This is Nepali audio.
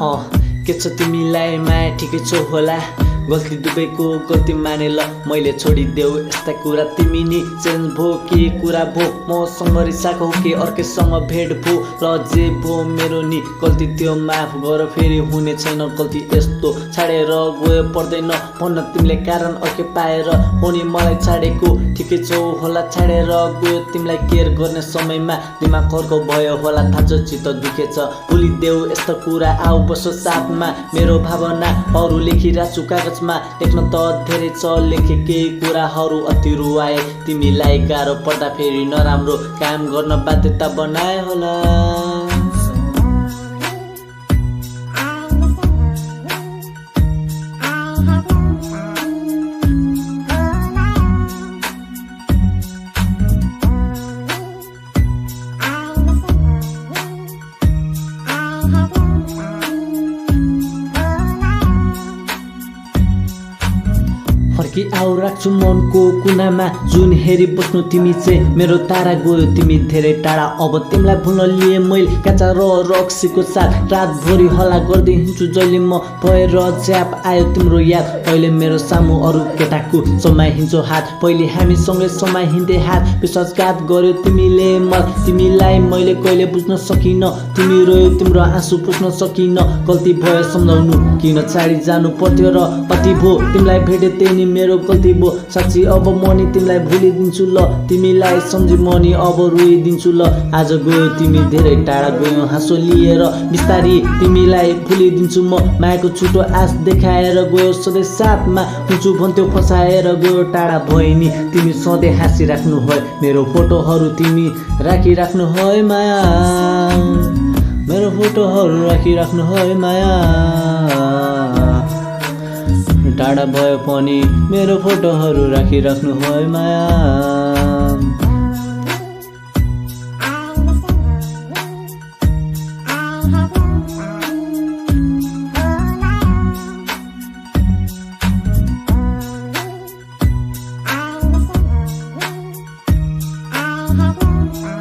के छ तिमीलाई माया ठिकै छौ होला गल्ती डुबेको गल्ती माने ल मैले छोडिदेऊ यस्ता कुरा तिमी नि चेन्ज भो के कुरा भो मसँग रिसाएको हो के अर्कैसँग भेट भो ल जे भो मेरो नि गल्ती त्यो माफ गर फेरि हुने छैन गल्ती यस्तो छाडेर गयो पर्दैन भन्न तिमीले कारण अर्कै पाएर हो नि मलाई छाडेको ठिकै छौ होला छाडेर गयो तिमीलाई केयर गर्ने समयमा दिमाग खर्को भयो होला थाहा छ चित्त दुखेछ भुलिदेऊ यस्तो कुरा आऊ बस साथमा मेरो भावना अरू लेखिरहेछु कागजमा लेख्न त धेरै छ लेखे केही कुराहरू अति रुवाए तिमीलाई गाह्रो पर्दा फेरि नराम्रो काम गर्न बाध्यता बनाए होला फर्की आऊ राख्छु मनको कुनामा जुन हेरी बस्नु तिमी चाहिँ मेरो तारा गयो तिमी धेरै टाढा अब तिमीलाई भुल्न लिए मैले काँचा र रक्सीको साथ रातभरि हल्ला गर्दै हिँड्छु जहिले म भएर च्याप आयो तिम्रो याद अहिले मेरो सामु अरू केटाको समाइ हिँड्छौ हात पहिले हामी सँगै समाइ हिँड्दै हात विश्वासघात गर्यो तिमीले तिमीलाई मैले कहिले बुझ्न सकिनँ तिमी रोयो तिम्रो आँसु पुस्न सकिनँ गल्ती भयो सम्झाउनु किन छाडी जानु पर्थ्यो र कति भो तिमीलाई भेटे त्यही नि मेरो गल्ती भो साँच्ची अब म नि तिमीलाई भुलिदिन्छु ल तिमीलाई सम्झी म नि अब रोइदिन्छु ल आज गयो तिमी धेरै टाढा गयो हाँसो लिएर बिस्तारी तिमीलाई भुलिदिन्छु म मायाको छुटो आश देखाएर गयो सधैँ साथमा हुन्छु भन्थ्यो फसाएर गयो टाढा भयो नि तिमी सधैँ हाँसिराख्नु है मेरो फोटोहरू तिमी राखिराख्नु है माया मेरो फोटोहरू राखिराख्नु है माया टाढा भयो पनि मेरो फोटोहरू राखिराख्नु है माया I